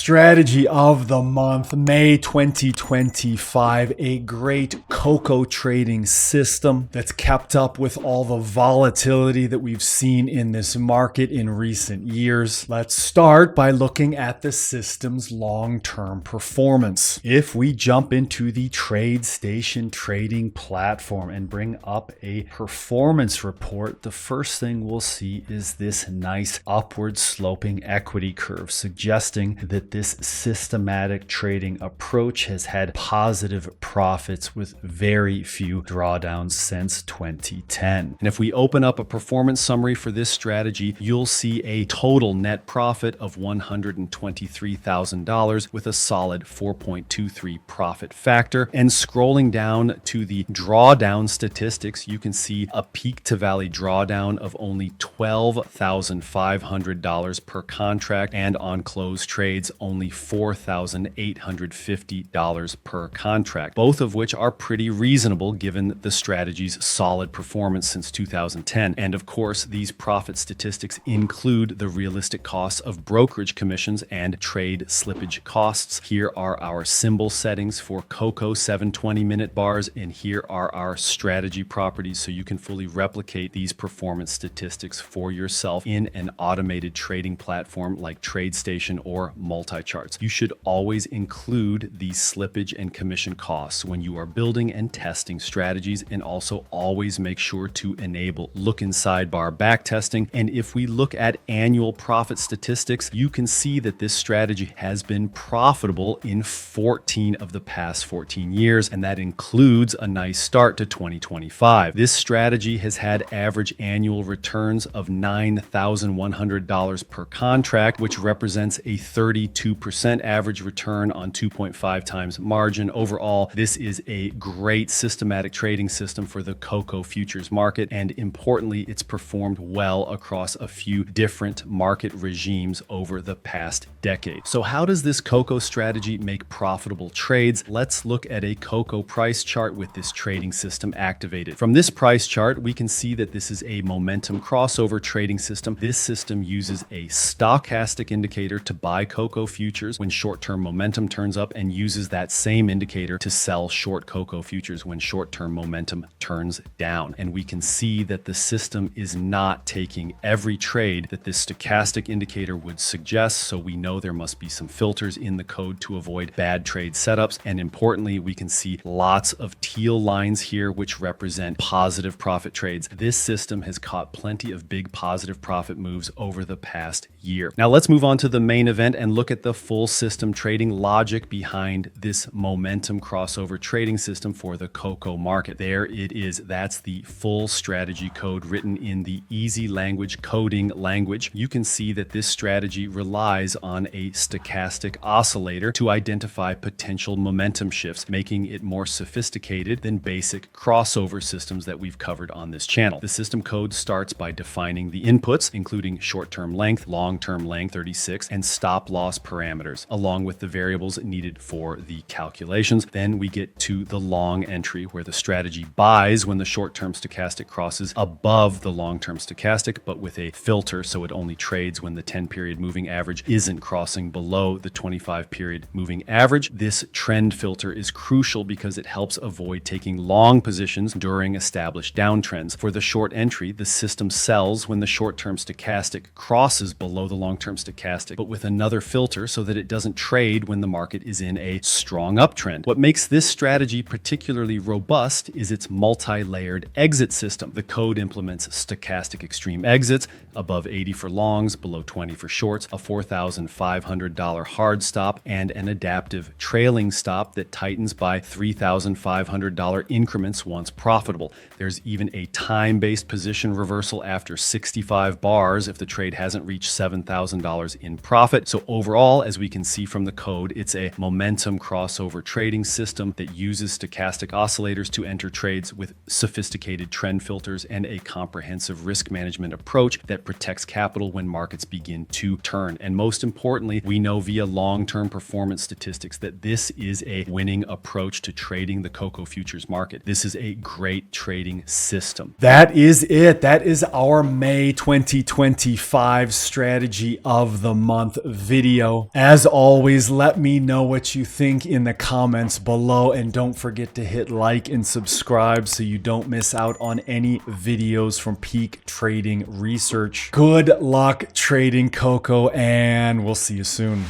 Strategy of the month, May 2025, a great cocoa trading system that's kept up with all the volatility that we've seen in this market in recent years. Let's start by looking at the system's long-term performance. If we jump into the TradeStation trading platform and bring up a performance report, the first thing we'll see is this nice upward sloping equity curve, suggesting that this systematic trading approach has had positive profits with very few drawdowns since 2010. And if we open up a performance summary for this strategy, you'll see a total net profit of $123,000 with a solid 4.23 profit factor. And scrolling down to the drawdown statistics, you can see a peak to valley drawdown of only $12,500 per contract, and on closed trades only $4,850 per contract, both of which are pretty reasonable given the strategy's solid performance since 2010. And of course, these profit statistics include the realistic costs of brokerage commissions and trade slippage costs. Here are our symbol settings for Cocoa 720-minute bars, and here are our strategy properties, so you can fully replicate these performance statistics for yourself in an automated trading platform like TradeStation or multi-charts. You should always include these slippage and commission costs when you are building and testing strategies, and also always make sure to enable look inside bar backtesting. And if we look at annual profit statistics, you can see that this strategy has been profitable in 14 of the past 14 years, and that includes a nice start to 2025. This strategy has had average annual returns of $9,100 per contract, which represents a 32% average return on 2.5 times margin. Overall, this is a great systematic trading system for the cocoa futures market, and importantly, it's performed well across a few different market regimes over the past decade. So how does this cocoa strategy make profitable trades? Let's look at a cocoa price chart with this trading system activated. From this price chart, we can see that this is a momentum crossover trading system. This system uses a stochastic indicator to buy cocoa futures when short-term momentum turns up, and uses that same indicator to sell short cocoa futures when short-term momentum turns down. And we can see that the system is not taking every trade that this stochastic indicator would suggest, so we know there must be some filters in the code to avoid bad trade setups. And importantly, we can see lots of teal lines here which represent positive profit trades. This system has caught plenty of big positive profit moves over the past year. Now let's move on to the main event and look at the full system trading logic behind this momentum crossover trading system for the cocoa market. There it is. That's the full strategy code written in the EasyLanguage coding language. You can see that this strategy relies on a stochastic oscillator to identify potential momentum shifts, making it more sophisticated than basic crossover systems that we've covered on this channel. The system code starts by defining the inputs, including short-term length, long-term length 36, and stop loss parameters, along with the variables needed for the calculations. Then we get to the long entry, where the strategy buys when the short-term stochastic crosses above the long-term stochastic, but with a filter, so it only trades when the 10-period moving average isn't crossing below the 25-period moving average. This trend filter is crucial because it helps avoid taking long positions during established downtrends. For the short entry, the system sells when the short-term stochastic crosses below the long-term stochastic, but with another filter so that it doesn't trade when the market is in a strong uptrend. What makes this strategy particularly robust is its multi-layered exit system. The code implements stochastic extreme exits, above 80 for longs, below 20 for shorts, a $4,500 hard stop, and an adaptive trailing stop that tightens by $3,500 increments once profitable. There's even a time-based position reversal after 65 bars if the trade hasn't reached $7,000 in profit. So overall, as we can see from the code, it's a momentum crossover trading system that uses stochastic oscillators to enter trades with sophisticated trend filters and a comprehensive risk management approach that protects capital when markets begin to turn. And most importantly, we know via long-term performance statistics that this is a winning approach to trading the cocoa futures market. This is a great trading system. That is it. That is our May 2025 strategy of the month video. video. As always, let me know what you think in the comments below, and don't forget to hit like and subscribe so you don't miss out on any videos from Peak Trading Research. Good luck trading Cocoa, and we'll see you soon.